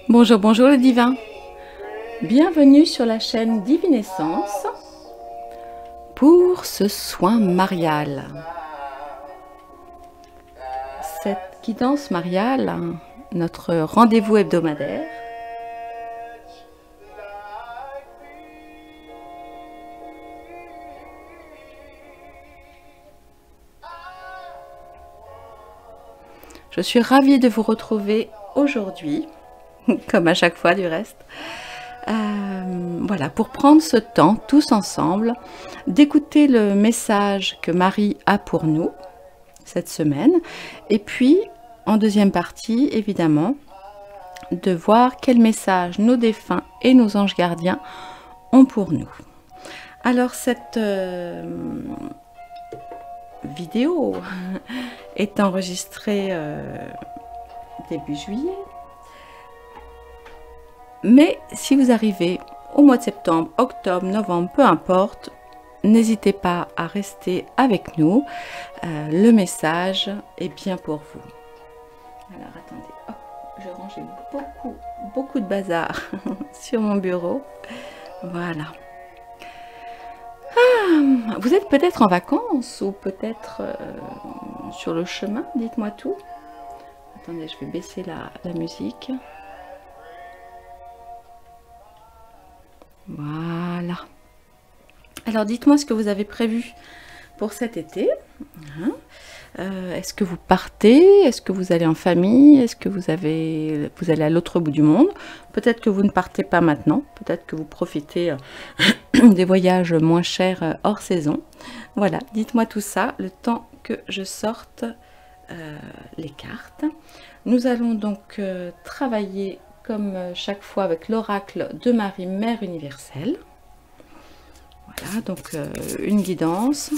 Bonjour, bonjour le divin. Bienvenue sur la chaîne Divinescence pour ce soin marial. Cette guidance mariale, notre rendez-vous hebdomadaire, je suis ravie de vous retrouver aujourd'hui, comme à chaque fois du reste. Voilà, pour prendre ce temps, tous ensemble, d'écouter le message que Marie a pour nous cette semaine. Et puis, en deuxième partie, évidemment, de voir quel message nos défunts et nos anges gardiens ont pour nous. Alors, cette vidéo est enregistrée début juillet. Mais si vous arrivez au mois de septembre, octobre, novembre, peu importe, n'hésitez pas à rester avec nous. Le message est bien pour vous. Alors attendez, hop, je rangeais beaucoup de bazar sur mon bureau. Voilà. Vous êtes peut-être en vacances ou peut-être sur le chemin, dites-moi tout. Attendez, je vais baisser la musique. Voilà. Alors dites-moi ce que vous avez prévu pour cet été. Est-ce que vous partez? Est-ce que vous allez en famille? Est-ce que vous allez à l'autre bout du monde? Peut-être que vous ne partez pas maintenant. Peut-être que vous profitez des voyages moins chers hors saison. Voilà, dites-moi tout ça le temps que je sorte les cartes. Nous allons donc travailler comme chaque fois avec l'oracle de Marie, Mère universelle. Voilà, donc une guidance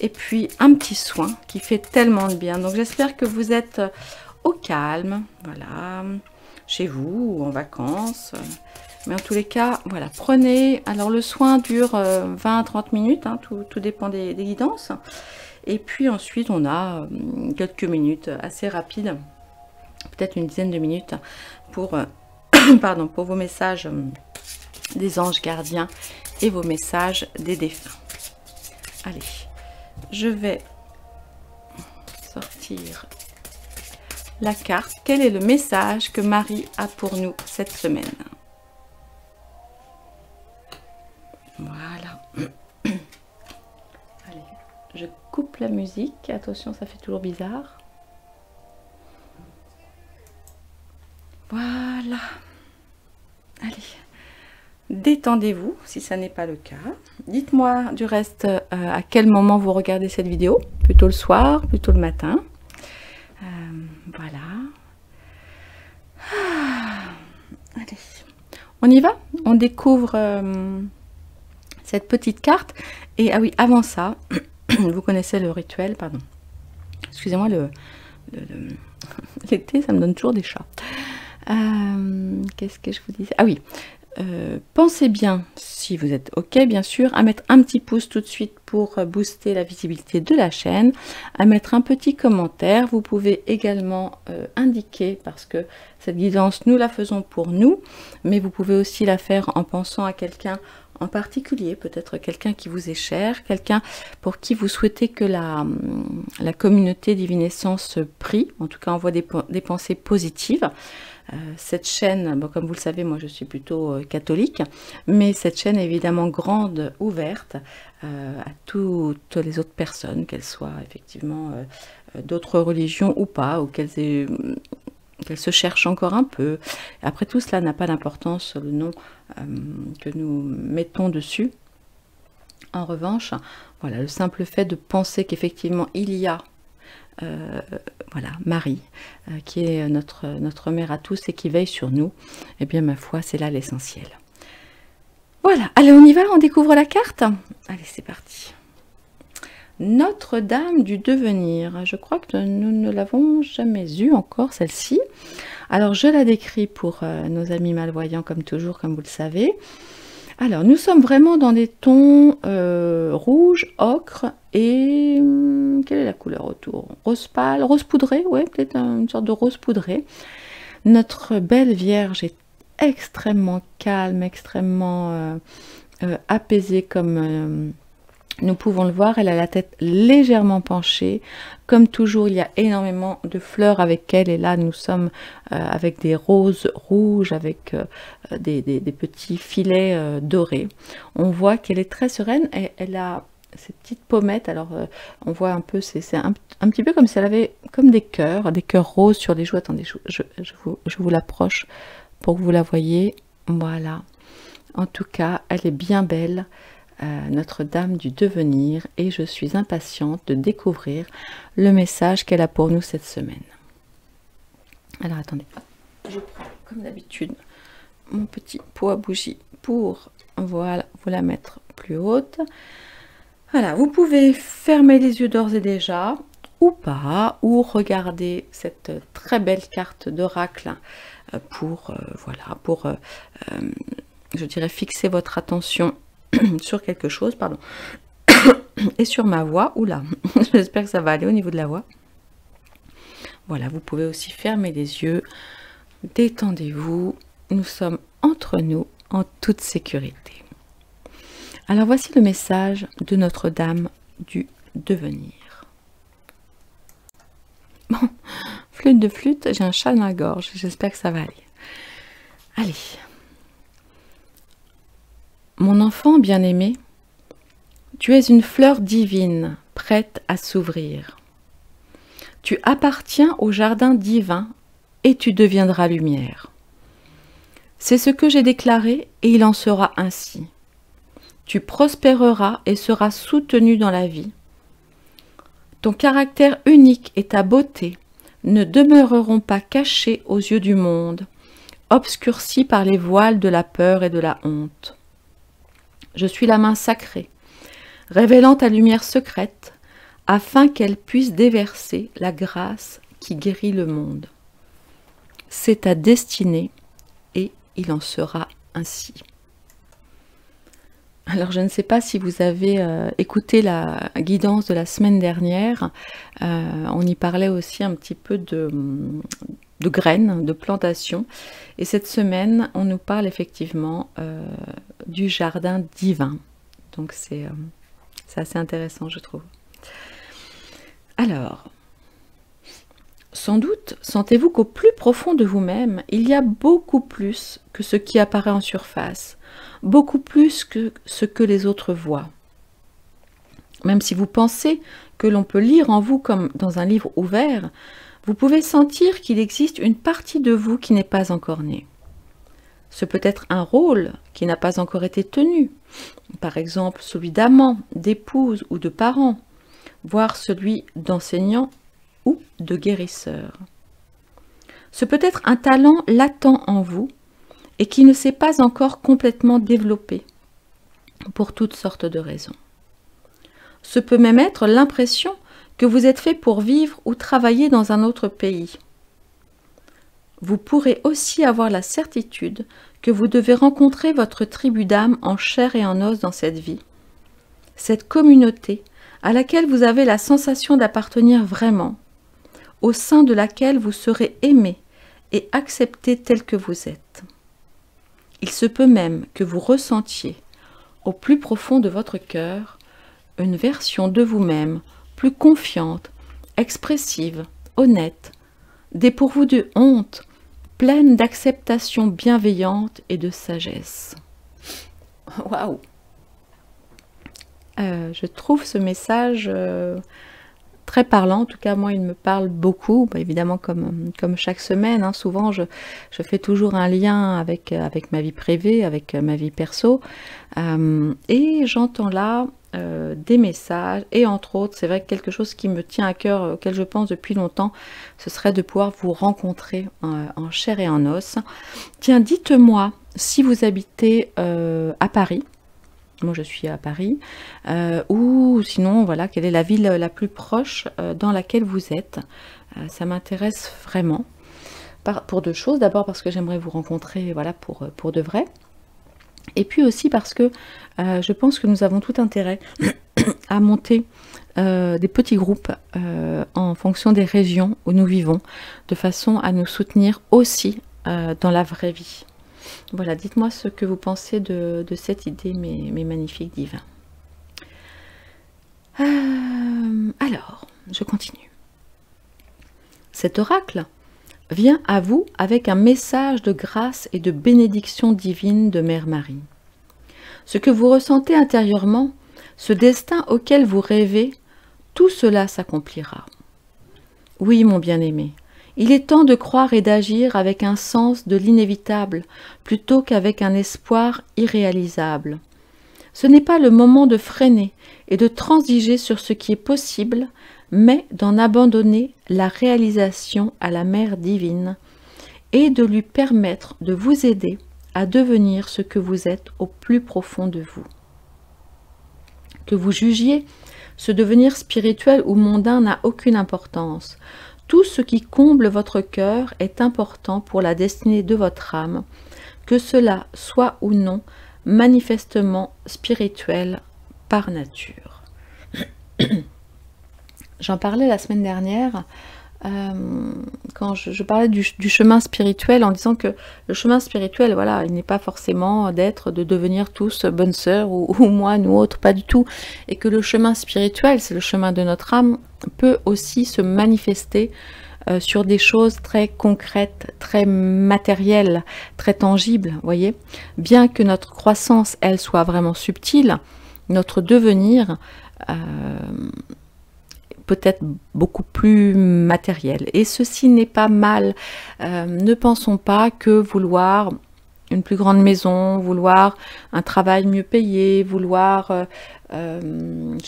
et puis un petit soin qui fait tellement de bien. Donc j'espère que vous êtes au calme, voilà, chez vous ou en vacances. Mais en tous les cas, voilà, prenez. Alors le soin dure 20-30 minutes, hein, tout dépend des guidances. Et puis ensuite, on a quelques minutes assez rapides, peut-être une dizaine de minutes pour, pardon, pour vos messages des anges gardiens et vos messages des défunts. Allez, je vais sortir la carte. Quel est le message que Marie a pour nous cette semaine? Voilà. Allez, je coupe la musique. Attention, ça fait toujours bizarre. Voilà. Allez, détendez-vous si ça n'est pas le cas. Dites-moi du reste à quel moment vous regardez cette vidéo. Plutôt le soir, plutôt le matin. Voilà. Allez, on y va? On découvre cette petite carte. Et ah oui, avant ça, vous connaissez le rituel, pardon. Excusez-moi, l'été, ça me donne toujours des chats. Qu'est-ce que je vous disais? Ah oui, pensez bien, si vous êtes OK, bien sûr, à mettre un petit pouce tout de suite pour booster la visibilité de la chaîne, à mettre un petit commentaire. Vous pouvez également indiquer, parce que cette guidance, nous la faisons pour nous, mais vous pouvez aussi la faire en pensant à quelqu'un en particulier, peut-être quelqu'un qui vous est cher, quelqu'un pour qui vous souhaitez que la communauté Divinescence prie, en tout cas envoie des pensées positives. Cette chaîne, bon, comme vous le savez, moi je suis plutôt catholique, mais cette chaîne est évidemment grande, ouverte à toutes les autres personnes, qu'elles soient effectivement d'autres religions ou pas, ou qu'elles se cherchent encore un peu. Après tout, cela n'a pas d'importance, le nom que nous mettons dessus. En revanche, voilà, le simple fait de penser qu'effectivement il y a voilà, Marie, qui est notre mère à tous et qui veille sur nous, et bien ma foi, c'est là l'essentiel. Voilà, allez, on y va, on découvre la carte. Allez, c'est parti. Notre-Dame du devenir. Je crois que nous ne l'avons jamais eue encore, celle-ci. Alors, je la décris pour nos amis malvoyants, comme toujours, comme vous le savez. Alors, nous sommes vraiment dans des tons rouge, ocre et... quelle est la couleur autour? Rose pâle, rose poudré, ouais, peut-être une sorte de rose poudré. Notre belle Vierge est extrêmement calme, extrêmement apaisée comme nous pouvons le voir. Elle a la tête légèrement penchée. Comme toujours, il y a énormément de fleurs avec elle. Et là, nous sommes avec des roses rouges, avec des petits filets dorés. On voit qu'elle est très sereine et elle a ces petites pommettes. Alors, on voit un peu, c'est un petit peu comme si elle avait comme des cœurs roses sur les joues. Attendez, je vous l'approche pour que vous la voyez. Voilà. En tout cas, elle est bien belle. Notre-Dame du devenir, et je suis impatiente de découvrir le message qu'elle a pour nous cette semaine. Alors attendez, je prends comme d'habitude mon petit pot à bougie pour, voilà, vous la mettre plus haute. Voilà, vous pouvez fermer les yeux d'ores et déjà, ou pas, ou regarder cette très belle carte d'oracle pour, voilà, pour, je dirais, fixer votre attention sur quelque chose, pardon, et sur ma voix. Oula, j'espère que ça va aller au niveau de la voix. Voilà, vous pouvez aussi fermer les yeux, détendez-vous, nous sommes entre nous en toute sécurité. Alors voici le message de Notre-Dame du devenir. Bon, flûte de flûte, j'ai un chat dans la gorge, j'espère que ça va aller. Allez. Mon enfant bien-aimé, tu es une fleur divine, prête à s'ouvrir. Tu appartiens au jardin divin et tu deviendras lumière. C'est ce que j'ai déclaré et il en sera ainsi. Tu prospéreras et seras soutenu dans la vie. Ton caractère unique et ta beauté ne demeureront pas cachés aux yeux du monde, obscurcis par les voiles de la peur et de la honte. Je suis la main sacrée, révélant ta lumière secrète, afin qu'elle puisse déverser la grâce qui guérit le monde. C'est ta destinée, et il en sera ainsi. Alors, je ne sais pas si vous avez écouté la guidance de la semaine dernière. On y parlait aussi un petit peu de graines, de plantation. Et cette semaine, on nous parle effectivement du jardin divin. Donc, c'est assez intéressant, je trouve. Alors, sans doute, sentez-vous qu'au plus profond de vous-même, il y a beaucoup plus que ce qui apparaît en surface, beaucoup plus que ce que les autres voient. Même si vous pensez que l'on peut lire en vous comme dans un livre ouvert, vous pouvez sentir qu'il existe une partie de vous qui n'est pas encore née. Ce peut être un rôle qui n'a pas encore été tenu, par exemple celui d'amant, d'épouse ou de parent, voire celui d'enseignant ou de guérisseur. Ce peut être un talent latent en vous et qui ne s'est pas encore complètement développé, pour toutes sortes de raisons. Ce peut même être l'impression que vous êtes fait pour vivre ou travailler dans un autre pays. Vous pourrez aussi avoir la certitude que vous devez rencontrer votre tribu d'âme en chair et en os dans cette vie. Cette communauté à laquelle vous avez la sensation d'appartenir vraiment, au sein de laquelle vous serez aimé et accepté tel que vous êtes. Il se peut même que vous ressentiez, au plus profond de votre cœur, une version de vous-même plus confiante, expressive, honnête, dépourvue de honte, pleine d'acceptation bienveillante et de sagesse. Waouh! Je trouve ce message très parlant. En tout cas, moi, il me parle beaucoup. Bah, évidemment, comme chaque semaine, hein, souvent, je fais toujours un lien avec ma vie privée, avec ma vie perso. Et j'entends là des messages. Et entre autres, c'est vrai que quelque chose qui me tient à cœur, auquel je pense depuis longtemps, ce serait de pouvoir vous rencontrer en chair et en os. Tiens, dites-moi si vous habitez à Paris. Moi, je suis à Paris. Ou sinon, voilà, quelle est la ville la plus proche dans laquelle vous êtes. Ça m'intéresse vraiment. Pour deux choses. D'abord parce que j'aimerais vous rencontrer, voilà, pour de vrai. Et puis aussi parce que je pense que nous avons tout intérêt à monter des petits groupes en fonction des régions où nous vivons, de façon à nous soutenir aussi dans la vraie vie. Voilà, dites-moi ce que vous pensez de cette idée, mes magnifiques divins. Alors, je continue. Cet oracle vient à vous avec un message de grâce et de bénédiction divine de Mère Marie. Ce que vous ressentez intérieurement, ce destin auquel vous rêvez, tout cela s'accomplira. Oui, mon bien-aimé, il est temps de croire et d'agir avec un sens de l'inévitable plutôt qu'avec un espoir irréalisable. Ce n'est pas le moment de freiner et de transiger sur ce qui est possible, mais d'en abandonner la réalisation à la Mère divine et de lui permettre de vous aider à devenir ce que vous êtes au plus profond de vous. Que vous jugiez ce devenir spirituel ou mondain n'a aucune importance. Tout ce qui comble votre cœur est important pour la destinée de votre âme, que cela soit ou non manifestement spirituel par nature. J'en parlais la semaine dernière quand je parlais du chemin spirituel, en disant que le chemin spirituel, voilà, il n'est pas forcément de devenir tous bonnes sœurs ou moines ou autres, pas du tout, et que le chemin spirituel, c'est le chemin de notre âme, peut aussi se manifester sur des choses très concrètes, très matérielles, très tangibles, voyez. Bien que notre croissance, elle, soit vraiment subtile, notre devenir peut-être beaucoup plus matériel. Et ceci n'est pas mal. Ne pensons pas que vouloir une plus grande maison, vouloir un travail mieux payé, vouloir, je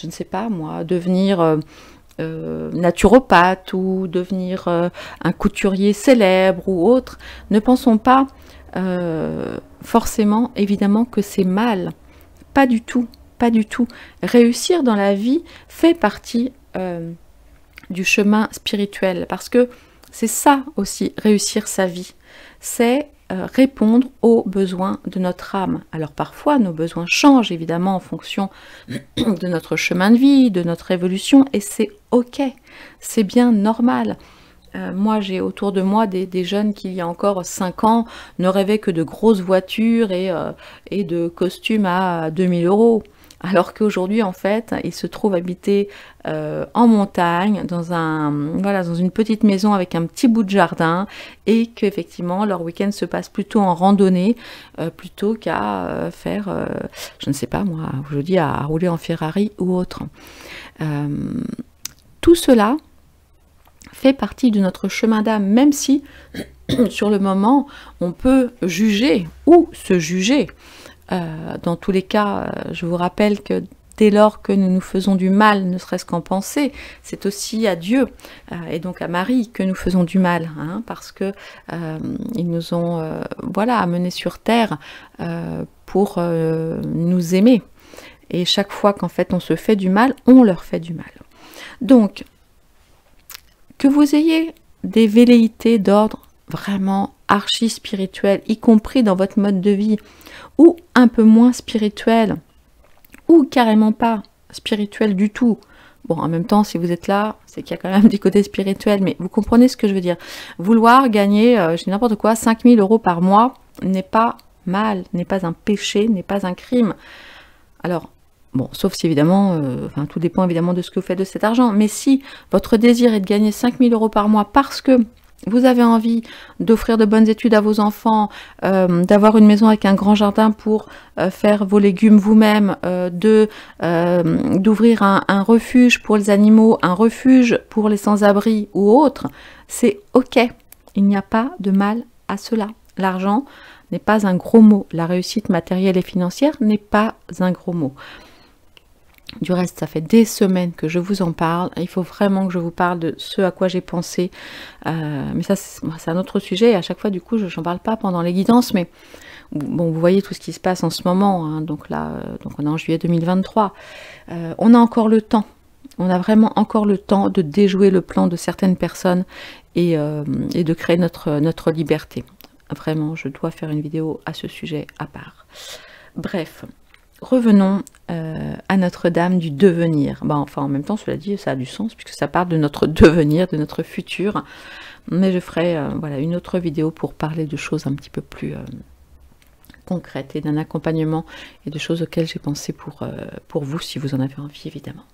ne sais pas moi, devenir naturopathe ou devenir un couturier célèbre ou autre, ne pensons pas forcément, évidemment, que c'est mal. Pas du tout, pas du tout. Réussir dans la vie fait partie du chemin spirituel, parce que c'est ça aussi, réussir sa vie, c'est répondre aux besoins de notre âme. Alors parfois nos besoins changent évidemment en fonction de notre chemin de vie, de notre évolution, et c'est ok, c'est bien normal. Moi j'ai autour de moi des jeunes qui il y a encore 5 ans ne rêvaient que de grosses voitures et de costumes à 2000 €. Alors qu'aujourd'hui, en fait, ils se trouvent habités en montagne, dans dans une petite maison avec un petit bout de jardin, et qu'effectivement, leur week-end se passe plutôt en randonnée, plutôt qu'à faire, je ne sais pas moi, aujourd'hui, à rouler en Ferrari ou autre. Tout cela fait partie de notre chemin d'âme, même si, sur le moment, on peut juger ou se juger. Dans tous les cas, je vous rappelle que dès lors que nous nous faisons du mal, ne serait-ce qu'en pensée, c'est aussi à Dieu et donc à Marie que nous faisons du mal, hein, parce que ils nous ont voilà, amenés sur terre pour nous aimer. Et chaque fois qu'en fait on se fait du mal, on leur fait du mal. Donc, que vous ayez des velléités d'ordre vraiment archi-spirituel, y compris dans votre mode de vie, ou un peu moins spirituel, ou carrément pas spirituel du tout. Bon, en même temps, si vous êtes là, c'est qu'il y a quand même du côté spirituel, mais vous comprenez ce que je veux dire. Vouloir gagner, je dis n'importe quoi, 5000 € par mois n'est pas mal, n'est pas un péché, n'est pas un crime. Alors, bon, sauf si évidemment, enfin, tout dépend évidemment de ce que vous faites de cet argent, mais si votre désir est de gagner 5000 € par mois parce que vous avez envie d'offrir de bonnes études à vos enfants, d'avoir une maison avec un grand jardin pour faire vos légumes vous-même, d'ouvrir un refuge pour les animaux, un refuge pour les sans-abri ou autre, c'est ok. Il n'y a pas de mal à cela. L'argent n'est pas un gros mot. La réussite matérielle et financière n'est pas un gros mot. Du reste, ça fait des semaines que je vous en parle. Il faut vraiment que je vous parle de ce à quoi j'ai pensé. Mais ça, c'est un autre sujet. À chaque fois, du coup, je n'en parle pas pendant les guidances. Mais bon, vous voyez tout ce qui se passe en ce moment. Hein. Donc là, on est en juillet 2023. On a encore le temps. On a vraiment encore le temps de déjouer le plan de certaines personnes et de créer notre liberté. Vraiment, je dois faire une vidéo à ce sujet à part. Bref. revenons à Notre-Dame du devenir. Enfin, en même temps, cela dit, ça a du sens, puisque ça parle de notre devenir, de notre futur. Mais je ferai voilà, une autre vidéo pour parler de choses un petit peu plus concrètes et d'un accompagnement et de choses auxquelles j'ai pensé pour vous, si vous en avez envie, évidemment.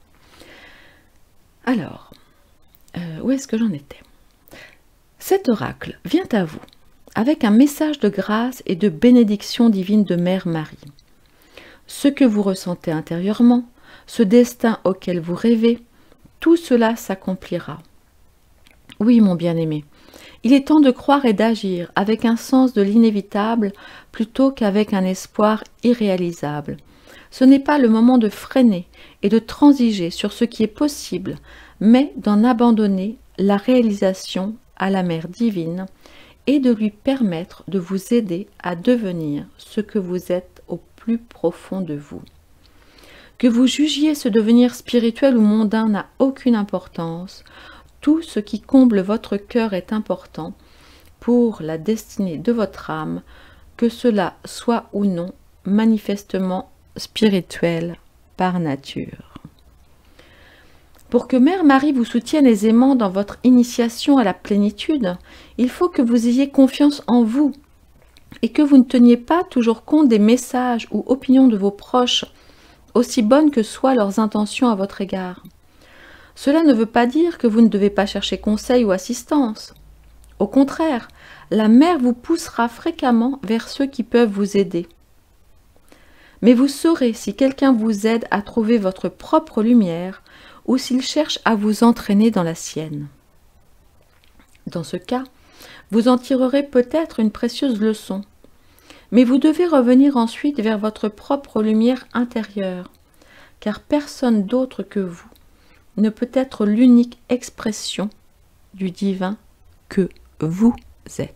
Alors, où est-ce que j'en étais? Cet oracle vient à vous avec un message de grâce et de bénédiction divine de Mère Marie. Ce que vous ressentez intérieurement, ce destin auquel vous rêvez, tout cela s'accomplira. Oui, mon bien-aimé, il est temps de croire et d'agir avec un sens de l'inévitable plutôt qu'avec un espoir irréalisable. Ce n'est pas le moment de freiner et de transiger sur ce qui est possible, mais d'en abandonner la réalisation à la Mère divine et de lui permettre de vous aider à devenir ce que vous êtes au plus profond de vous. Que vous jugiez ce devenir spirituel ou mondain n'a aucune importance. Tout ce qui comble votre cœur est important pour la destinée de votre âme, que cela soit ou non manifestement spirituel par nature. Pour que Mère Marie vous soutienne aisément dans votre initiation à la plénitude, il faut que vous ayez confiance en vous et que vous ne teniez pas toujours compte des messages ou opinions de vos proches, aussi bonnes que soient leurs intentions à votre égard. Cela ne veut pas dire que vous ne devez pas chercher conseil ou assistance. Au contraire, la Mère vous poussera fréquemment vers ceux qui peuvent vous aider. Mais vous saurez si quelqu'un vous aide à trouver votre propre lumière ou s'il cherche à vous entraîner dans la sienne. Dans ce cas, vous en tirerez peut-être une précieuse leçon, mais vous devez revenir ensuite vers votre propre lumière intérieure, car personne d'autre que vous ne peut être l'unique expression du divin que vous êtes.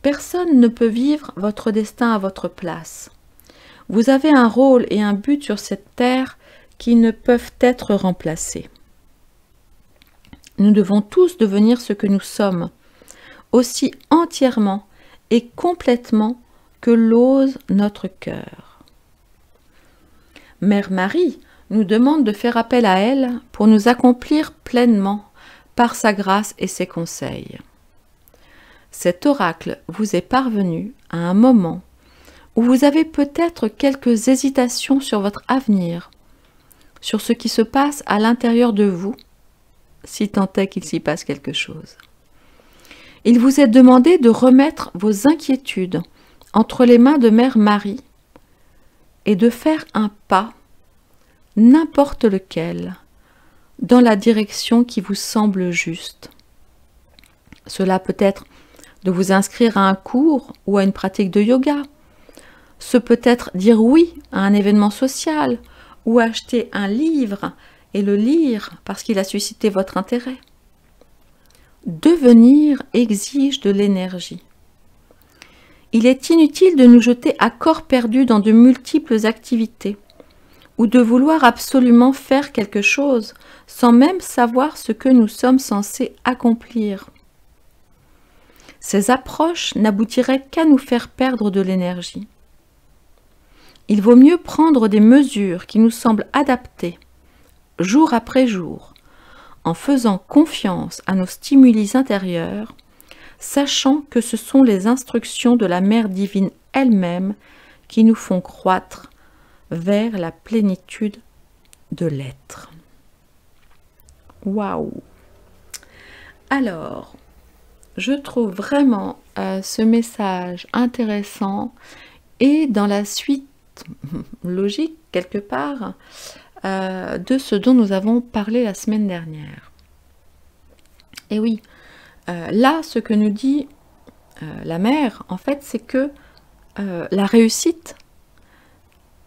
Personne ne peut vivre votre destin à votre place. Vous avez un rôle et un but sur cette terre qui ne peuvent être remplacés. Nous devons tous devenir ce que nous sommes, aussi entièrement et complètement que l'ose notre cœur. Mère Marie nous demande de faire appel à elle pour nous accomplir pleinement par sa grâce et ses conseils. Cet oracle vous est parvenu à un moment où vous avez peut-être quelques hésitations sur votre avenir, sur ce qui se passe à l'intérieur de vous, si tant est qu'il s'y passe quelque chose. Il vous est demandé de remettre vos inquiétudes entre les mains de Mère Marie et de faire un pas, n'importe lequel, dans la direction qui vous semble juste. Cela peut être de vous inscrire à un cours ou à une pratique de yoga. Ce peut être dire oui à un événement social ou acheter un livre et le lire parce qu'il a suscité votre intérêt. Devenir exige de l'énergie. Il est inutile de nous jeter à corps perdu dans de multiples activités ou de vouloir absolument faire quelque chose sans même savoir ce que nous sommes censés accomplir. Ces approches n'aboutiraient qu'à nous faire perdre de l'énergie. Il vaut mieux prendre des mesures qui nous semblent adaptées, jour après jour, en faisant confiance à nos stimuli intérieurs, sachant que ce sont les instructions de la Mère divine elle-même qui nous font croître vers la plénitude de l'être. Waouh! Alors, je trouve vraiment ce message intéressant et dans la suite logique, quelque part, de ce dont nous avons parlé la semaine dernière. Et oui, là, ce que nous dit la Mère, en fait, c'est que la réussite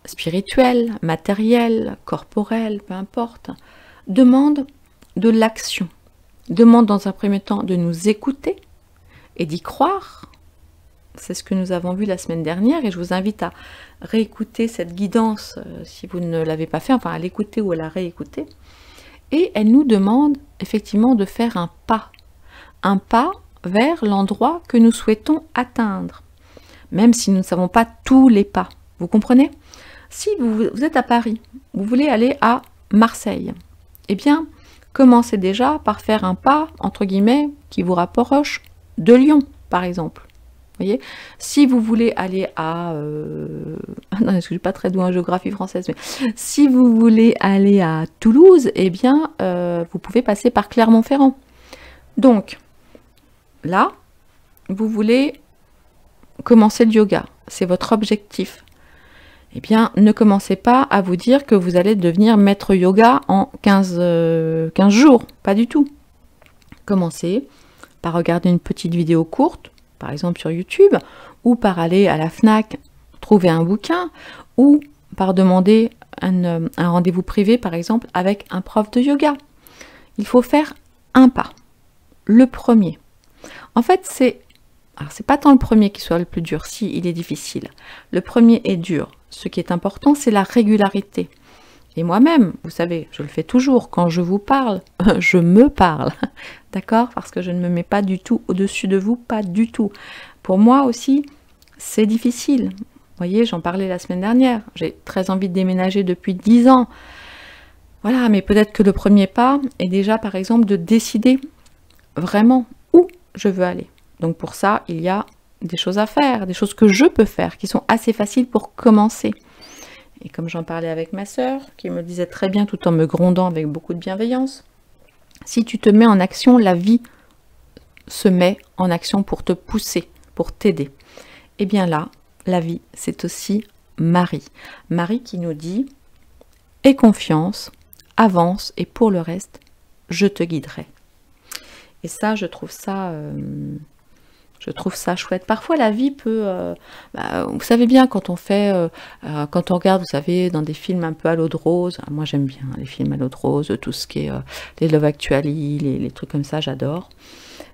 spirituelle, matérielle, corporelle, peu importe, demande de l'action, demande dans un premier temps de nous écouter et d'y croire. C'est ce que nous avons vu la semaine dernière et je vous invite à réécouter cette guidance si vous ne l'avez pas fait, enfin à l'écouter ou à la réécouter. Et elle nous demande effectivement de faire un pas vers l'endroit que nous souhaitons atteindre, même si nous ne savons pas tous les pas. Vous comprenez? Si vous êtes à Paris, vous voulez aller à Marseille, eh bien, commencez déjà par faire un pas, entre guillemets, qui vous rapproche de Lyon, par exemple. Voyez, si vous voulez aller à... non, je ne suis pas très douée en géographie française, mais si vous voulez aller à Toulouse, eh bien, vous pouvez passer par Clermont-Ferrand. Donc, là, vous voulez commencer le yoga. C'est votre objectif. Eh bien, ne commencez pas à vous dire que vous allez devenir maître yoga en 15 jours. Pas du tout. Commencez par regarder une petite vidéo courte, par exemple sur YouTube, ou par aller à la FNAC, trouver un bouquin, ou par demander un rendez-vous privé, par exemple, avec un prof de yoga. Il faut faire un pas. Le premier. En fait, c'est pas tant le premier qui soit le plus dur, si il est difficile. Le premier est dur. Ce qui est important, c'est la régularité. Et moi-même, vous savez, je le fais toujours. Quand je vous parle, je me parle. D'accord? Parce que je ne me mets pas du tout au-dessus de vous, pas du tout. Pour moi aussi, c'est difficile. Vous voyez, j'en parlais la semaine dernière. J'ai très envie de déménager depuis 10 ans. Voilà, mais peut-être que le premier pas est déjà, par exemple, de décider vraiment où je veux aller. Donc pour ça, il y a des choses à faire, des choses que je peux faire, qui sont assez faciles pour commencer. Et comme j'en parlais avec ma sœur, qui me disait très bien, tout en me grondant avec beaucoup de bienveillance, si tu te mets en action, la vie se met en action pour te pousser, pour t'aider. Et bien là, la vie, c'est aussi Marie. Marie qui nous dit « Aie confiance, avance, et pour le reste, je te guiderai. » Et ça, je trouve ça chouette. Parfois, la vie peut... vous savez bien, quand on regarde, vous savez, dans des films un peu à l'eau de rose, moi j'aime bien les films à l'eau de rose, tout ce qui est les Love Actually, les trucs comme ça, j'adore.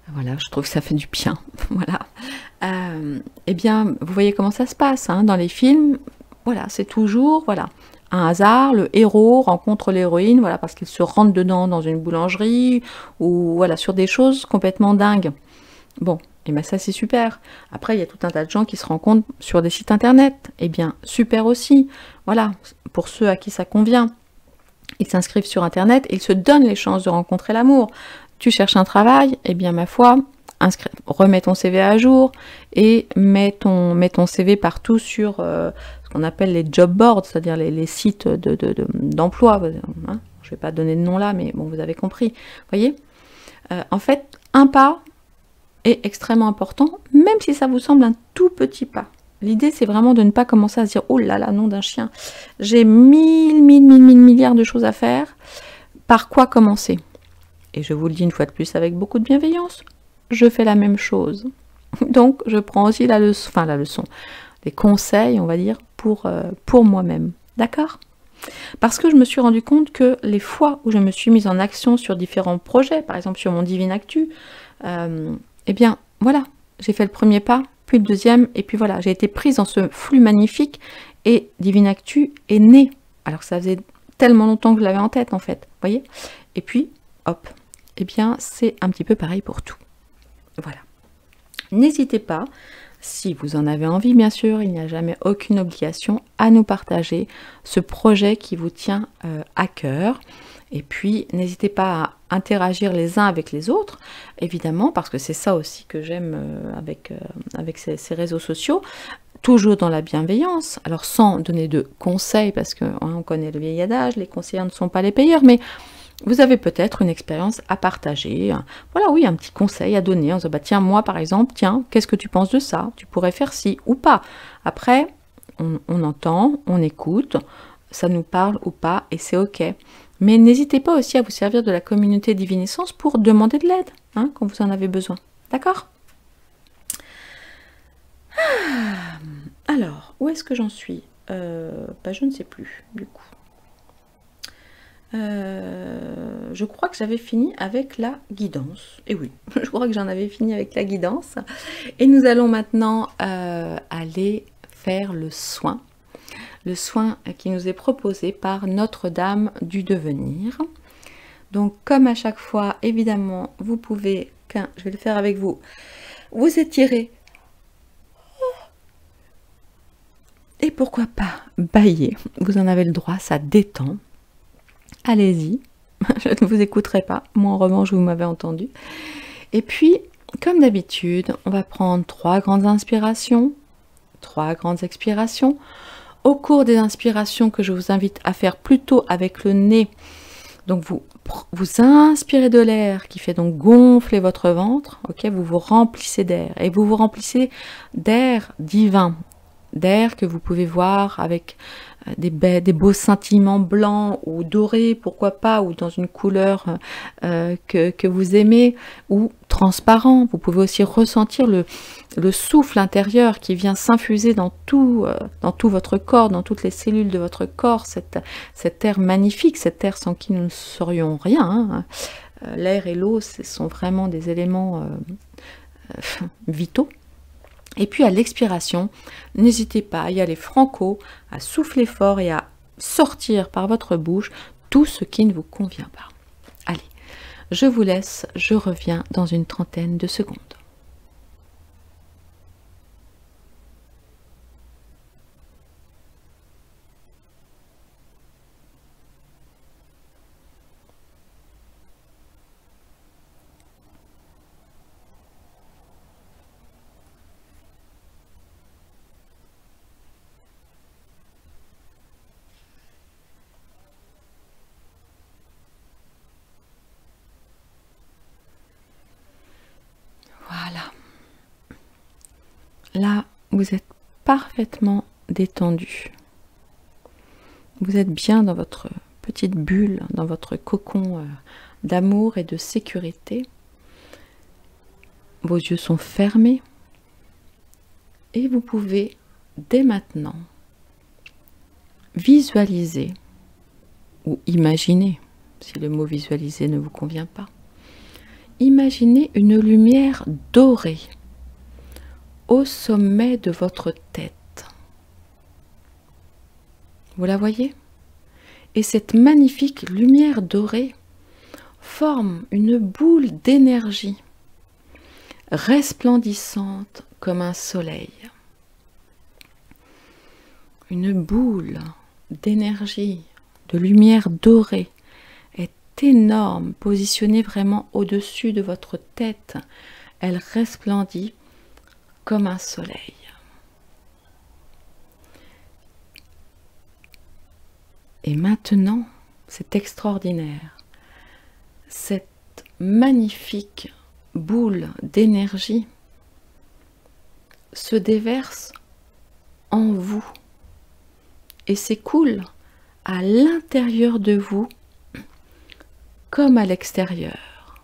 Voilà, je trouve que ça fait du bien. Voilà. Eh bien, vous voyez comment ça se passe, hein, dans les films. Voilà, c'est toujours, voilà, un hasard, le héros rencontre l'héroïne, voilà, parce qu'il se rentre dedans dans une boulangerie, ou voilà, sur des choses complètement dingues. Bon, et bien ça c'est super. Après, il y a tout un tas de gens qui se rencontrent sur des sites internet. Eh bien, super aussi. Voilà, pour ceux à qui ça convient. Ils s'inscrivent sur internet et ils se donnent les chances de rencontrer l'amour. Tu cherches un travail, eh bien ma foi, remets ton CV à jour et mets ton CV partout sur ce qu'on appelle les job boards, c'est-à-dire les sites d'emploi. Hein, je ne vais pas donner de nom là, mais bon, vous avez compris. Voyez, en fait, un pas est extrêmement important, même si ça vous semble un tout petit pas. L'idée, c'est vraiment de ne pas commencer à se dire « Oh là là, nom d'un chien, j'ai mille milliards de choses à faire. Par quoi commencer ?» Et je vous le dis une fois de plus avec beaucoup de bienveillance, je fais la même chose. Donc, je prends aussi la leçon, les conseils, on va dire, pour moi-même. D'accord? Parce que je me suis rendu compte que les fois où je me suis mise en action sur différents projets, par exemple sur mon Divine Actu, eh bien, voilà, j'ai fait le premier pas, puis le deuxième, et puis voilà, j'ai été prise dans ce flux magnifique, et Divine Actu est née, alors que ça faisait tellement longtemps que je l'avais en tête, en fait, vous voyez? Et puis, hop, eh bien, c'est un petit peu pareil pour tout. Voilà. N'hésitez pas, si vous en avez envie, bien sûr, il n'y a jamais aucune obligation à nous partager ce projet qui vous tient à cœur. Et puis, n'hésitez pas à interagir les uns avec les autres, évidemment, parce que c'est ça aussi que j'aime avec ces réseaux sociaux, toujours dans la bienveillance, alors sans donner de conseils, parce qu'on connaît le vieil adage, les conseillers ne sont pas les payeurs, mais vous avez peut-être une expérience à partager, voilà, oui, un petit conseil à donner, en disant, bah, tiens, moi, par exemple, tiens, qu'est-ce que tu penses de ça? Tu pourrais faire ci ou pas. Après, on entend, on écoute, ça nous parle ou pas, et c'est ok. Mais n'hésitez pas aussi à vous servir de la communauté Divine Essence pour demander de l'aide, hein, quand vous en avez besoin. D'accord? Alors, où est-ce que j'en suis? Je ne sais plus, du coup. Je crois que j'avais fini avec la guidance. Et oui, je crois que j'en avais fini avec la guidance. Et nous allons maintenant aller faire le soin. Le soin qui nous est proposé par Notre-Dame du Devenir. Donc, comme à chaque fois, évidemment, vous pouvez, je vais le faire avec vous, vous étirer et pourquoi pas bâiller. Vous en avez le droit, ça détend. Allez-y, je ne vous écouterai pas. Moi, en revanche, vous m'avez entendu. Et puis, comme d'habitude, on va prendre 3 grandes inspirations, 3 grandes expirations. Au cours des inspirations que je vous invite à faire plutôt avec le nez, donc vous inspirez de l'air qui fait donc gonfler votre ventre, ok, vous vous remplissez d'air et vous vous remplissez d'air divin, d'air que vous pouvez voir avec des beaux scintillements blancs ou dorés, pourquoi pas, ou dans une couleur que vous aimez, ou transparent. Vous pouvez aussi ressentir le souffle intérieur qui vient s'infuser dans tout votre corps, dans toutes les cellules de votre corps, cet air magnifique, cet air sans qui nous ne serions rien. Hein. L'air et l'eau, ce sont vraiment des éléments vitaux. Et puis à l'expiration, n'hésitez pas à y aller franco, à souffler fort et à sortir par votre bouche tout ce qui ne vous convient pas. Allez, je vous laisse, je reviens dans une trentaine de secondes. Voilà. Là, vous êtes parfaitement détendu. Vous êtes bien dans votre petite bulle, dans votre cocon d'amour et de sécurité. Vos yeux sont fermés et vous pouvez dès maintenant visualiser ou imaginer, si le mot visualiser ne vous convient pas, imaginez une lumière dorée au sommet de votre tête. Vous la voyez? Et cette magnifique lumière dorée forme une boule d'énergie resplendissante comme un soleil. Une boule d'énergie, de lumière dorée est énorme, positionnée vraiment au-dessus de votre tête. Elle resplendit comme un soleil. Et maintenant, c'est extraordinaire. Cette magnifique boule d'énergie se déverse en vous et s'écoule à l'intérieur de vous comme à l'extérieur,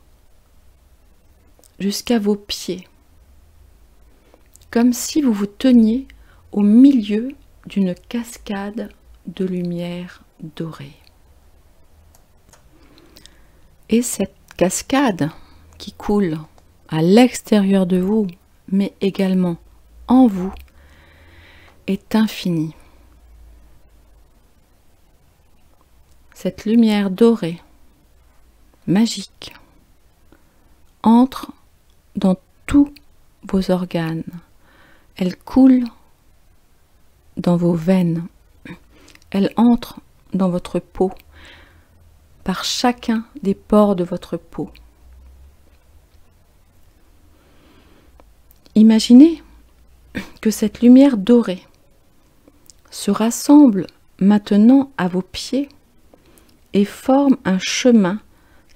jusqu'à vos pieds, comme si vous vous teniez au milieu d'une cascade de lumière dorée. Et cette cascade qui coule à l'extérieur de vous, mais également en vous, est infinie. Cette lumière dorée, magique, entre dans tous vos organes. Elle coule dans vos veines. Elle entre dans votre peau, par chacun des pores de votre peau. Imaginez que cette lumière dorée se rassemble maintenant à vos pieds et forme un chemin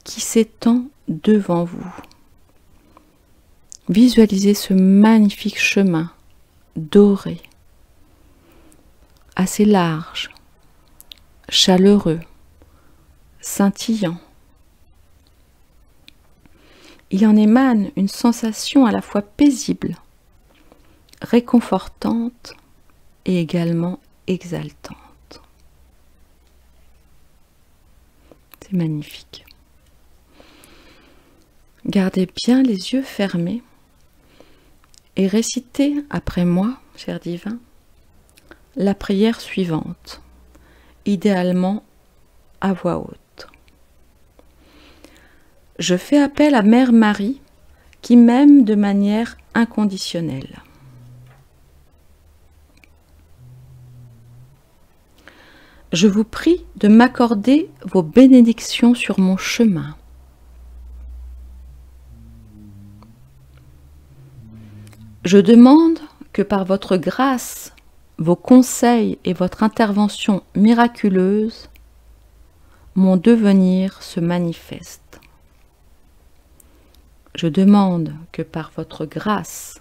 qui s'étend devant vous. Visualisez ce magnifique chemin doré, assez large, chaleureux, scintillant. Il en émane une sensation à la fois paisible, réconfortante et également exaltante. C'est magnifique. Gardez bien les yeux fermés et récitez après moi, cher divin, la prière suivante, idéalement à voix haute. Je fais appel à Mère Marie qui m'aime de manière inconditionnelle. Je vous prie de m'accorder vos bénédictions sur mon chemin. Je demande que par votre grâce, vos conseils et votre intervention miraculeuse, mon devenir se manifeste. Je demande que par votre grâce,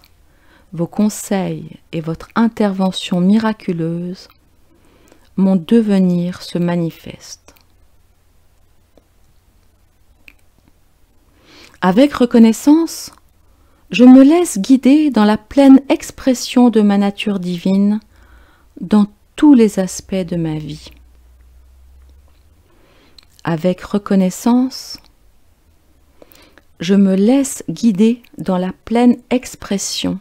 vos conseils et votre intervention miraculeuse, mon devenir se manifeste. Avec reconnaissance, je me laisse guider dans la pleine expression de ma nature divine dans tous les aspects de ma vie. Avec reconnaissance, je me laisse guider dans la pleine expression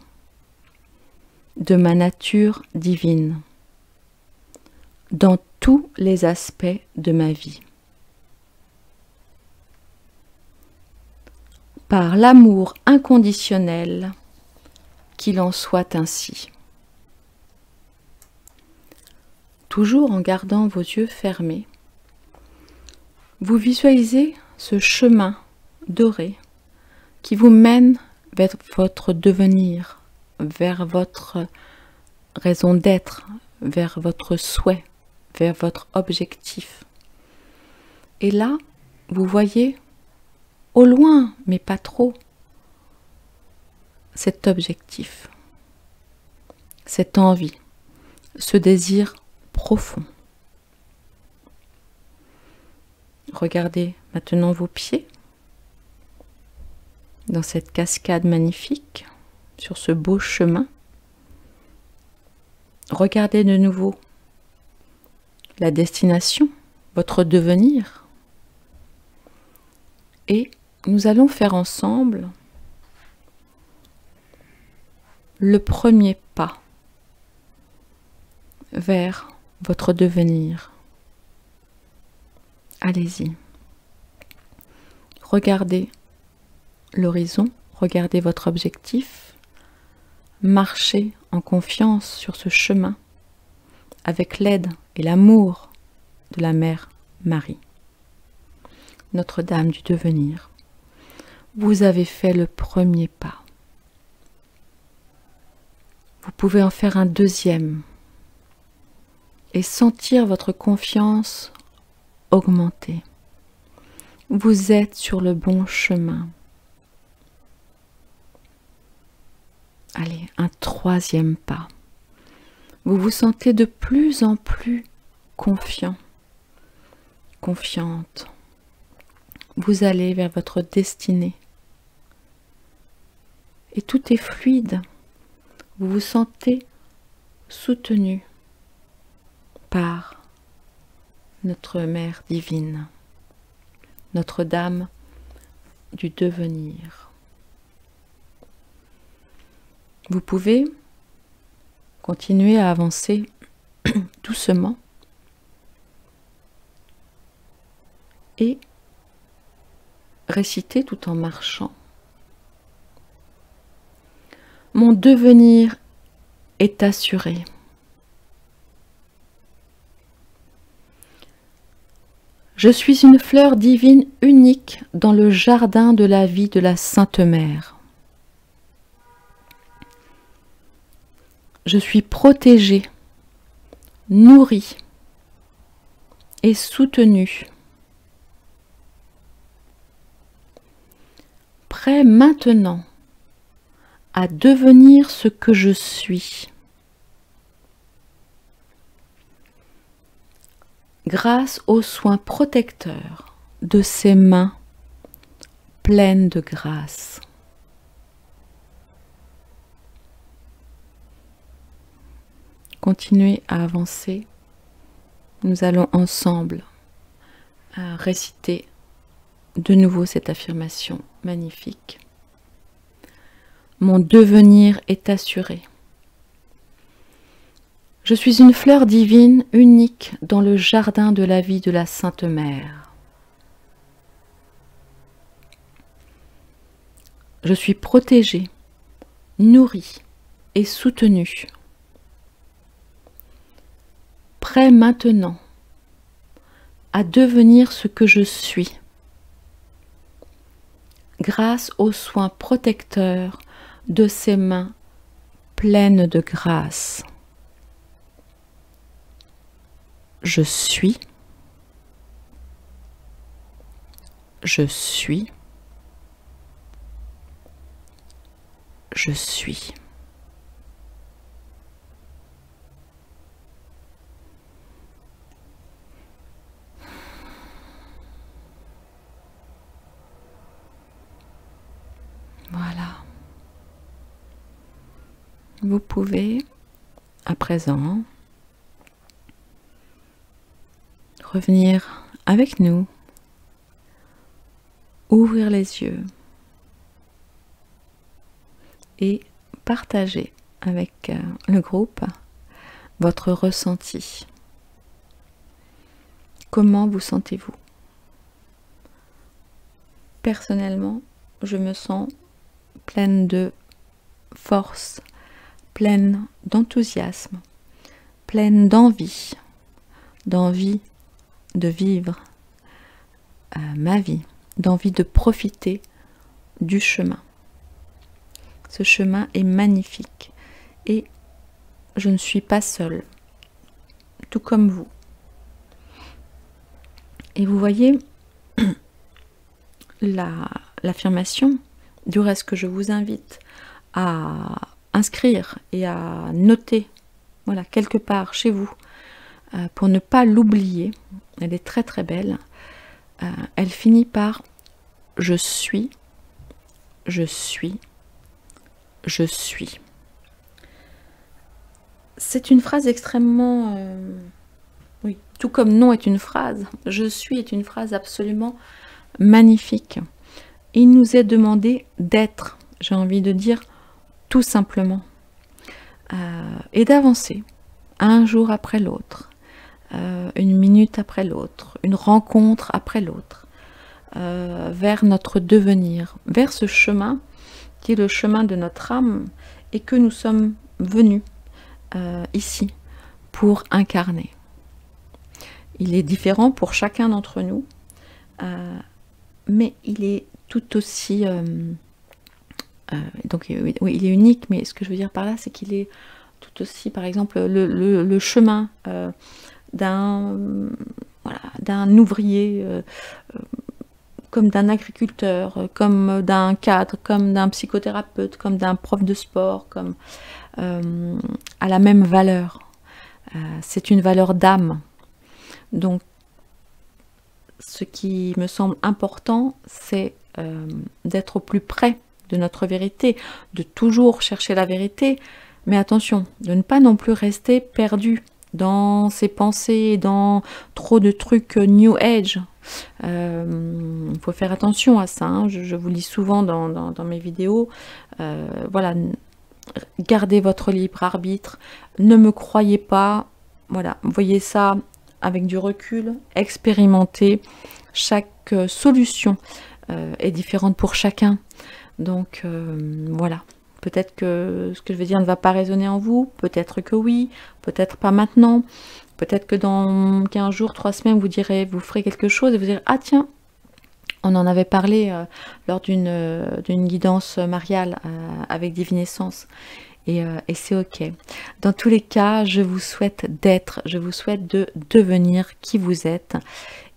de ma nature divine dans tous les aspects de ma vie. Par l'amour inconditionnel, qu'il en soit ainsi. Toujours en gardant vos yeux fermés, vous visualisez ce chemin doré qui vous mène vers votre devenir, vers votre raison d'être, vers votre souhait, vers votre objectif. Et là, vous voyez, au loin, mais pas trop, cet objectif, cette envie, ce désir profond. Regardez maintenant vos pieds dans cette cascade magnifique, sur ce beau chemin. Regardez de nouveau la destination, votre devenir. Et nous allons faire ensemble le premier pas vers votre devenir. Allez-y. Regardez l'horizon, regardez votre objectif, marchez en confiance sur ce chemin avec l'aide et l'amour de la Mère Marie, Notre-Dame du devenir. Vous avez fait le premier pas. Vous pouvez en faire un deuxième et sentir votre confiance augmenter. Vous êtes sur le bon chemin. Allez, un troisième pas. Vous vous sentez de plus en plus confiant, confiante. Vous allez vers votre destinée. Et tout est fluide. Vous vous sentez soutenu par notre Mère divine, Notre-Dame du devenir. Vous pouvez continuer à avancer doucement et réciter tout en marchant. Mon devenir est assuré. Je suis une fleur divine unique dans le jardin de la vie de la Sainte Mère. Je suis protégée, nourrie et soutenue. Prêt maintenant à devenir ce que je suis. Grâce aux soins protecteurs de ses mains pleines de grâce. Continuez à avancer. Nous allons ensemble réciter de nouveau cette affirmation magnifique. Mon devenir est assuré. Je suis une fleur divine unique dans le jardin de la vie de la Sainte Mère. Je suis protégée, nourrie et soutenue. Prêt maintenant à devenir ce que je suis, grâce aux soins protecteurs de ses mains pleines de grâce. Je suis, je suis, je suis. Voilà. Vous pouvez, à présent, revenir avec nous, ouvrir les yeux et partager avec le groupe votre ressenti. Comment vous sentez-vous? Personnellement, je me sens pleine de force, pleine d'enthousiasme, pleine d'envie de vivre ma vie, d'envie de profiter du chemin. Ce chemin est magnifique et je ne suis pas seule, tout comme vous. Et vous voyez l'affirmation, du reste que je vous invite à inscrire et à noter, voilà, quelque part chez vous, pour ne pas l'oublier. Elle est très très belle. Elle finit par je suis, je suis, je suis. C'est une phrase extrêmement... oui, tout comme non est une phrase, je suis est une phrase absolument magnifique. Il nous est demandé d'être, j'ai envie de dire, tout simplement. Et d'avancer, un jour après l'autre, une minute après l'autre, une rencontre après l'autre, vers notre devenir, vers ce chemin qui est le chemin de notre âme et que nous sommes venus ici pour incarner. Il est différent pour chacun d'entre nous, mais il est tout aussi... donc oui, il est unique, mais ce que je veux dire par là, c'est qu'il est tout aussi, par exemple, le chemin d'un ouvrier, comme d'un agriculteur, comme d'un cadre, comme d'un psychothérapeute, comme d'un prof de sport, comme à la même valeur. C'est une valeur d'âme. Donc, ce qui me semble important, c'est d'être au plus près de notre vérité, de toujours chercher la vérité, mais attention, de ne pas non plus rester perdu dans ses pensées, dans trop de trucs New Age. Il faut faire attention à ça, hein. Je vous lis souvent dans mes vidéos, voilà, gardez votre libre arbitre, ne me croyez pas, voilà, voyez ça avec du recul, expérimentez, chaque solution est différente pour chacun, donc voilà. Peut-être que ce que je vais dire ne va pas résonner en vous, peut-être que oui, peut-être pas maintenant, peut-être que dans 15 jours, 3 semaines, vous ferez quelque chose et vous direz « Ah tiens, on en avait parlé lors d'une guidance mariale avec Divinescence ». Et c'est ok. Dans tous les cas, je vous souhaite d'être, je vous souhaite de devenir qui vous êtes.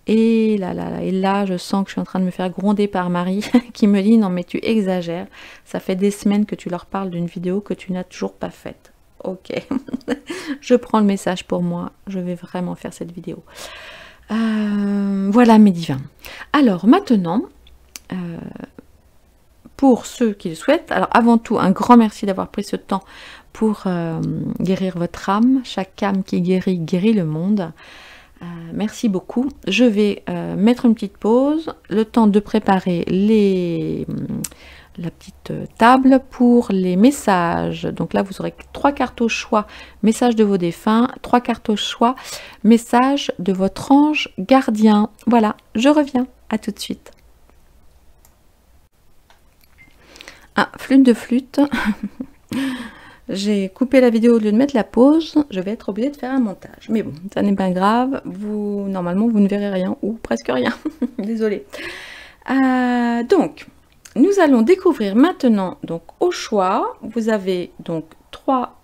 Et là, je sens que je suis en train de me faire gronder par Marie qui me dit « Non mais tu exagères, ça fait des semaines que tu leur parles d'une vidéo que tu n'as toujours pas faite. » Ok, je prends le message pour moi, je vais vraiment faire cette vidéo. Voilà mes divins. Alors maintenant, pour ceux qui le souhaitent, alors avant tout, un grand merci d'avoir pris ce temps pour guérir votre âme. Chaque âme qui guérit, guérit le monde. Merci beaucoup. Je vais mettre une petite pause, le temps de préparer la petite table pour les messages. Donc là, vous aurez 3 cartes au choix, message de vos défunts, 3 cartes au choix, message de votre ange gardien. Voilà, je reviens. À tout de suite. Ah, flûte de flûte. J'ai coupé la vidéo au lieu de mettre la pause. Je vais être obligée de faire un montage. Mais bon, ça n'est pas grave. Normalement, vous ne verrez rien ou presque rien. Désolée. Donc, nous allons découvrir maintenant, donc au choix, vous avez donc 3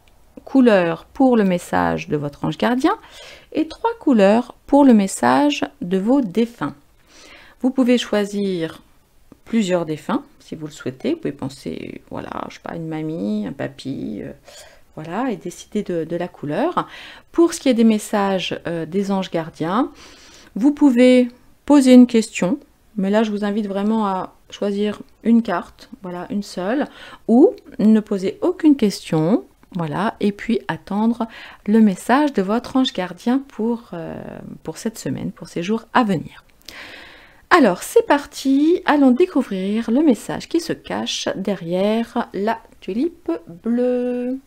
couleurs pour le message de votre ange gardien et 3 couleurs pour le message de vos défunts. Vous pouvez choisir plusieurs défunts si vous le souhaitez. Vous pouvez penser, voilà, je sais pas, une mamie, un papy, voilà, et décider de la couleur. Pour ce qui est des messages des anges gardiens, vous pouvez poser une question, mais là je vous invite vraiment à choisir une carte, voilà, une seule, ou ne poser aucune question, voilà, et puis attendre le message de votre ange gardien pour cette semaine, pour ces jours à venir. Alors, c'est parti, allons découvrir le message qui se cache derrière la tulipe bleue.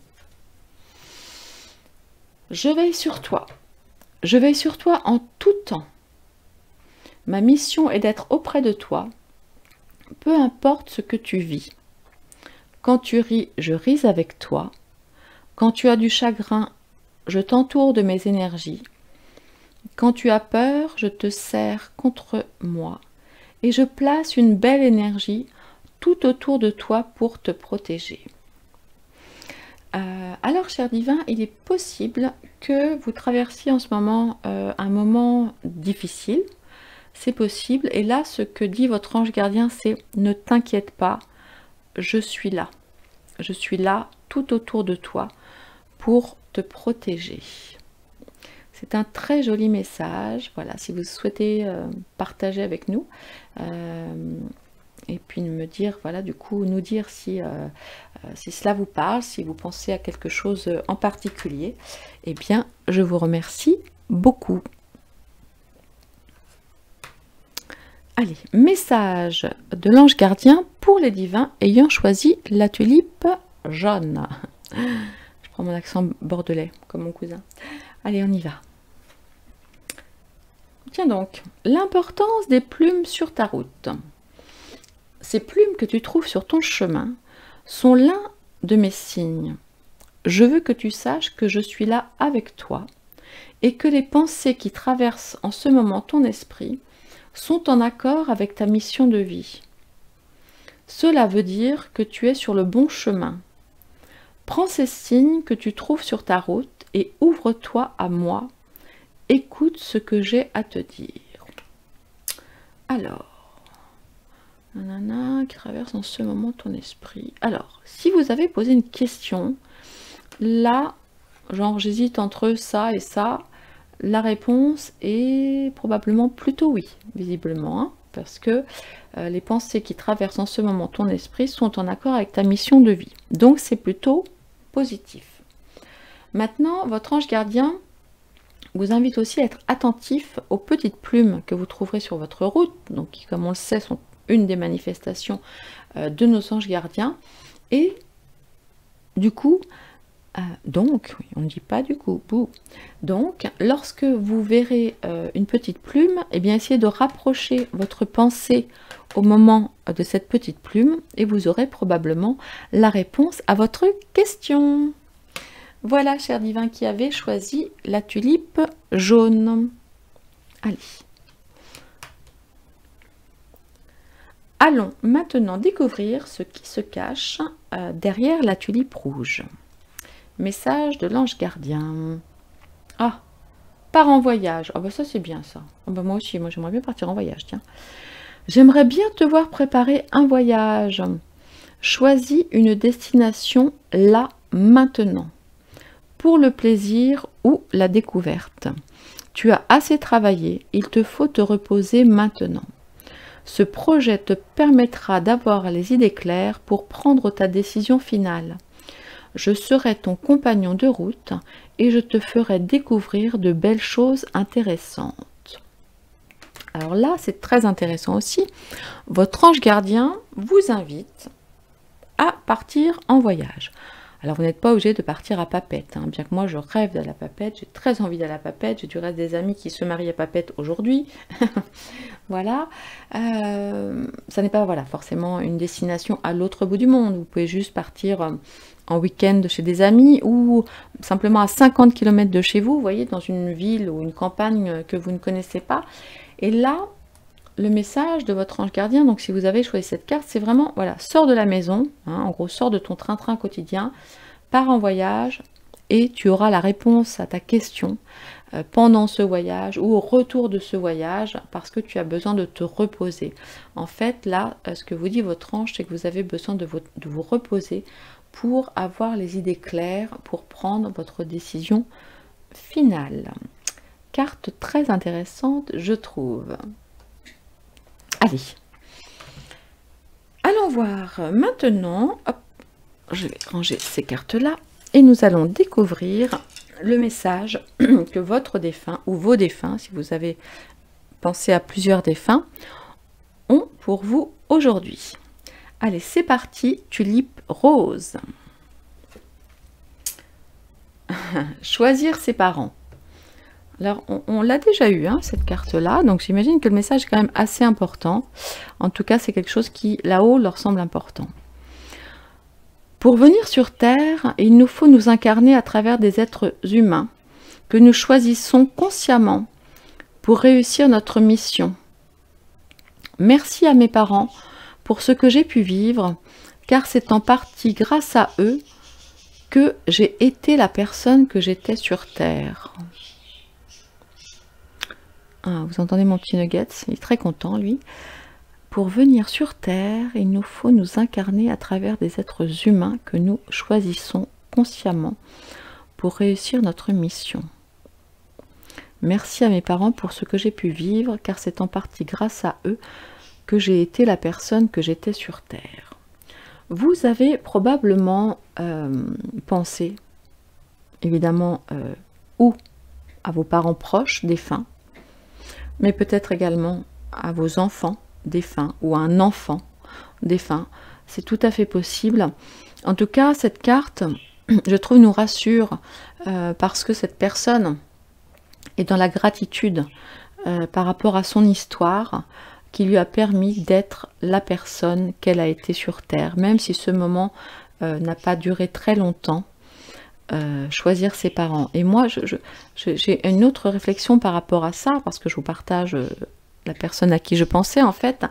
Je veille sur toi. Je veille sur toi en tout temps. Ma mission est d'être auprès de toi, peu importe ce que tu vis. Quand tu ris, je ris avec toi. Quand tu as du chagrin, je t'entoure de mes énergies. Quand tu as peur, je te serre contre moi et je place une belle énergie tout autour de toi pour te protéger. Alors, cher divin, il est possible que vous traversiez en ce moment un moment difficile. C'est possible. Et là, ce que dit votre ange gardien, c'est « Ne t'inquiète pas, je suis là. Je suis là tout autour de toi pour te protéger. » C'est un très joli message, voilà, si vous souhaitez partager avec nous, et puis me dire, voilà, du coup, nous dire si cela vous parle, si vous pensez à quelque chose en particulier, eh bien, je vous remercie beaucoup. Allez, message de l'ange gardien pour les divins ayant choisi la tulipe jaune. Je prends mon accent bordelais, comme mon cousin. Allez, on y va. Tiens donc, l'importance des plumes sur ta route. Ces plumes que tu trouves sur ton chemin sont l'un de mes signes. Je veux que tu saches que je suis là avec toi et que les pensées qui traversent en ce moment ton esprit sont en accord avec ta mission de vie. Cela veut dire que tu es sur le bon chemin. Prends ces signes que tu trouves sur ta route et ouvre-toi à moi. Écoute ce que j'ai à te dire. Alors, nanana, qui traverse en ce moment ton esprit. Alors, si vous avez posé une question, là, genre j'hésite entre ça et ça, la réponse est probablement plutôt oui, visiblement, hein, parce que les pensées qui traversent en ce moment ton esprit sont en accord avec ta mission de vie. Donc, c'est plutôt positif. Maintenant, votre ange gardien vous invite aussi à être attentif aux petites plumes que vous trouverez sur votre route, donc qui, comme on le sait, sont une des manifestations de nos anges gardiens. Et du coup, donc, on ne dit pas du coup, bouh. Donc, lorsque vous verrez une petite plume, eh bien, essayez de rapprocher votre pensée au moment de cette petite plume et vous aurez probablement la réponse à votre question. Voilà, cher divin, qui avait choisi la tulipe jaune. Allez. Allons maintenant découvrir ce qui se cache derrière la tulipe rouge. Message de l'ange gardien. Ah, part en voyage. Ah bah ça c'est bien ça. Ah bah moi aussi, moi j'aimerais bien partir en voyage, tiens. J'aimerais bien te voir préparer un voyage. Choisis une destination là, maintenant. Pour le plaisir ou la découverte. Tu as assez travaillé, il te faut te reposer maintenant. Ce projet te permettra d'avoir les idées claires pour prendre ta décision finale. Je serai ton compagnon de route et je te ferai découvrir de belles choses intéressantes. Alors là, c'est très intéressant aussi. Votre ange gardien vous invite à partir en voyage. Alors vous n'êtes pas obligé de partir à Papeete, hein, bien que moi je rêve d'aller à Papeete, j'ai très envie d'aller à Papeete, j'ai du reste des amis qui se marient à Papeete aujourd'hui. Voilà, ça n'est pas voilà, forcément une destination à l'autre bout du monde, vous pouvez juste partir en week-end chez des amis ou simplement à 50 km de chez vous, vous voyez, dans une ville ou une campagne que vous ne connaissez pas. Et là, le message de votre ange gardien, donc si vous avez choisi cette carte, c'est vraiment, voilà, sors de la maison, hein, en gros, sors de ton train-train quotidien, pars en voyage et tu auras la réponse à ta question pendant ce voyage ou au retour de ce voyage parce que tu as besoin de te reposer. En fait, là, ce que vous dit votre ange, c'est que vous avez besoin de vous reposer pour avoir les idées claires, pour prendre votre décision finale. Carte très intéressante, je trouve. Allez, allons voir maintenant, hop, je vais ranger ces cartes-là, et nous allons découvrir le message que votre défunt, ou vos défunts, si vous avez pensé à plusieurs défunts, ont pour vous aujourd'hui. Allez, c'est parti, tulipe rose. Choisir ses parents. Alors, on l'a déjà eu, hein, cette carte-là, donc j'imagine que le message est quand même assez important. En tout cas, c'est quelque chose qui, là-haut, leur semble important. Pour venir sur Terre, il nous faut nous incarner à travers des êtres humains que nous choisissons consciemment pour réussir notre mission. Merci à mes parents pour ce que j'ai pu vivre, car c'est en partie grâce à eux que j'ai été la personne que j'étais sur Terre. Ah, vous entendez mon petit nugget, il est très content lui. Pour venir sur Terre, il nous faut nous incarner à travers des êtres humains que nous choisissons consciemment pour réussir notre mission. Merci à mes parents pour ce que j'ai pu vivre, car c'est en partie grâce à eux que j'ai été la personne que j'étais sur Terre. Vous avez probablement pensé, évidemment, ou à vos parents proches défunts, mais peut-être également à vos enfants défunts ou à un enfant défunt. C'est tout à fait possible. En tout cas, cette carte, je trouve, nous rassure parce que cette personne est dans la gratitude par rapport à son histoire qui lui a permis d'être la personne qu'elle a été sur Terre, même si ce moment n'a pas duré très longtemps. Choisir ses parents. Et moi, j'ai une autre réflexion par rapport à ça, parce que je vous partage la personne à qui je pensais, en fait,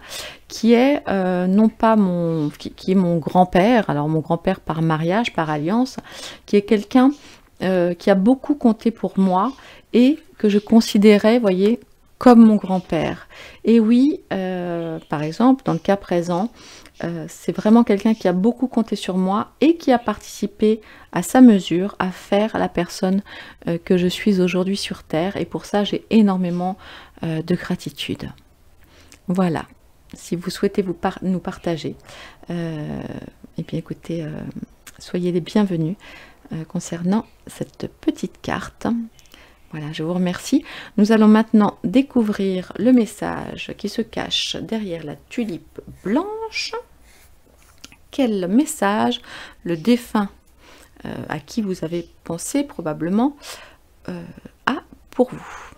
qui est non pas qui est mon grand-père, alors mon grand-père par mariage, par alliance, qui est quelqu'un qui a beaucoup compté pour moi et que je considérais, voyez, comme mon grand-père. Et oui, par exemple, dans le cas présent, c'est vraiment quelqu'un qui a beaucoup compté sur moi et qui a participé à sa mesure à faire la personne que je suis aujourd'hui sur Terre. Et pour ça, j'ai énormément de gratitude. Voilà. Si vous souhaitez nous partager, eh bien écoutez, soyez les bienvenus concernant cette petite carte. Voilà, je vous remercie. Nous allons maintenant découvrir le message qui se cache derrière la tulipe blanche. Quel message le défunt à qui vous avez pensé probablement a pour vous?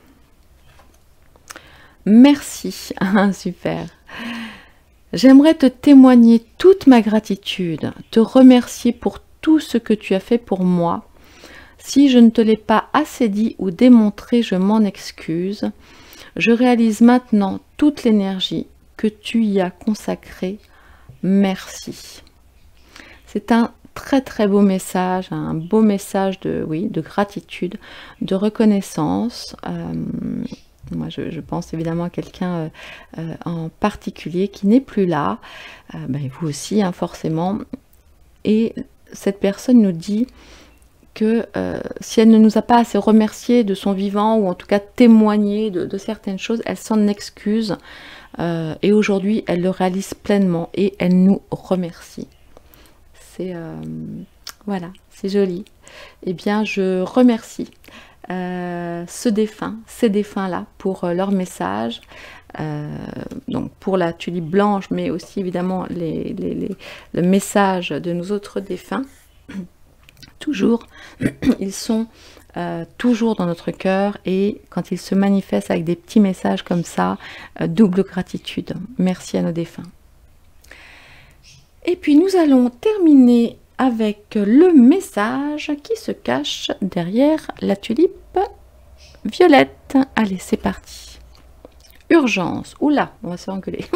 Merci, super. J'aimerais te témoigner toute ma gratitude, te remercier pour tout ce que tu as fait pour moi. Si je ne te l'ai pas assez dit ou démontré, je m'en excuse. Je réalise maintenant toute l'énergie que tu y as consacrée. Merci. C'est un très très beau message, un beau message de, oui, de gratitude, de reconnaissance. Moi, je pense évidemment à quelqu'un en particulier qui n'est plus là. Ben, vous aussi, hein, forcément. Et cette personne nous dit que si elle ne nous a pas assez remercié de son vivant, ou en tout cas témoigné de certaines choses, elle s'en excuse. Et aujourd'hui, elle le réalise pleinement et elle nous remercie. C'est voilà, c'est joli. Eh bien, je remercie ces défunts-là pour leur message. Donc pour la tulipe blanche, mais aussi évidemment le message de nos autres défunts. toujours, ils sont toujours dans notre cœur, et quand ils se manifestent avec des petits messages comme ça, double gratitude. Merci à nos défunts. Et puis nous allons terminer avec le message qui se cache derrière la tulipe violette. Allez, c'est parti. Urgence. Oula, on va se faire engueuler.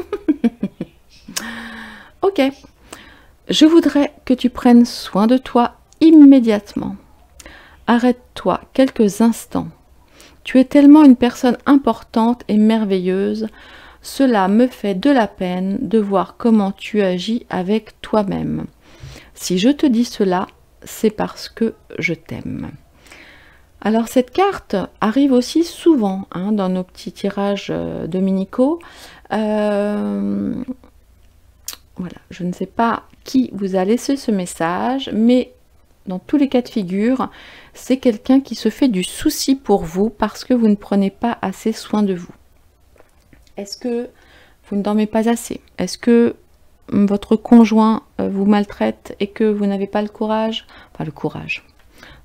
Ok. Je voudrais que tu prennes soin de toi immédiatement. Arrête-toi quelques instants. Tu es tellement une personne importante et merveilleuse. Cela me fait de la peine de voir comment tu agis avec toi-même. Si je te dis cela, c'est parce que je t'aime. Alors cette carte arrive aussi souvent dans nos petits tirages dominicaux. Voilà, je ne sais pas qui vous a laissé ce message, mais dans tous les cas de figure, c'est quelqu'un qui se fait du souci pour vous parce que vous ne prenez pas assez soin de vous. Est-ce que vous ne dormez pas assez? Est-ce que votre conjoint vous maltraite et que vous n'avez pas le courage? Enfin, le courage,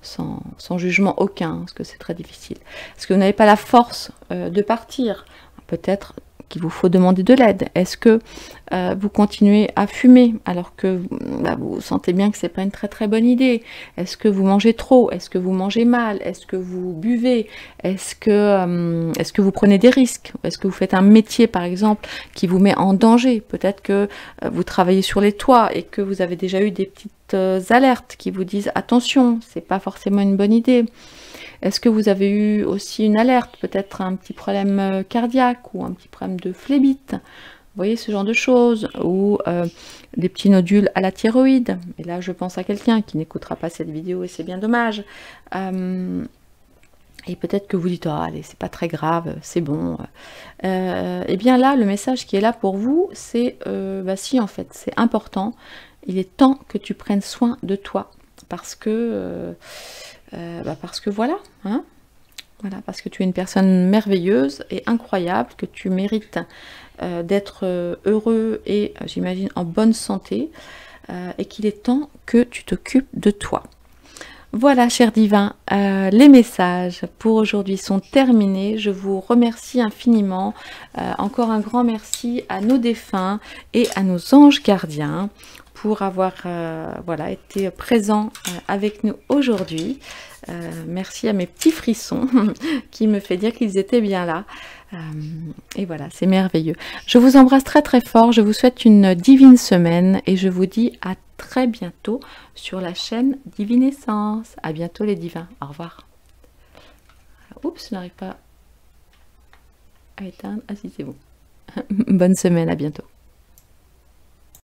sans jugement aucun, parce que c'est très difficile. Est-ce que vous n'avez pas la force de partir? Peut-être qu'il vous faut demander de l'aide. Est-ce que vous continuez à fumer alors que vous sentez bien que c'est pas une très bonne idée? Est-ce que vous mangez trop? Est-ce que vous mangez mal? Est-ce que vous buvez? Est-ce que vous prenez des risques? Est-ce que vous faites un métier par exemple qui vous met en danger? Peut-être que vous travaillez sur les toits et que vous avez déjà eu des petites alertes qui vous disent attention, c'est pas forcément une bonne idée. Est-ce que vous avez eu aussi une alerte, peut-être un petit problème cardiaque ou un petit problème de phlébite? Vous voyez, ce genre de choses, ou des petits nodules à la thyroïde. Et là, je pense à quelqu'un qui n'écoutera pas cette vidéo et c'est bien dommage. Et peut-être que vous dites, oh, allez, c'est pas très grave, c'est bon. Et bien là, le message qui est là pour vous, c'est, si en fait, c'est important. Il est temps que tu prennes soin de toi. Parce que voilà, voilà, parce que tu es une personne merveilleuse et incroyable, que tu mérites d'être heureux et j'imagine en bonne santé, et qu'il est temps que tu t'occupes de toi. Voilà, chers divins, les messages pour aujourd'hui sont terminés. Je vous remercie infiniment. Encore un grand merci à nos défunts et à nos anges gardiens pour avoir voilà, été présents avec nous aujourd'hui. Merci à mes petits frissons qui me fait dire qu'ils étaient bien là. Et voilà, c'est merveilleux. Je vous embrasse très fort. Je vous souhaite une divine semaine et je vous dis à très bientôt sur la chaîne Divinescence. À bientôt les divins. Au revoir. Oups, je n'arrive pas à éteindre. Ah si, c'est bon. Bonne semaine, à bientôt.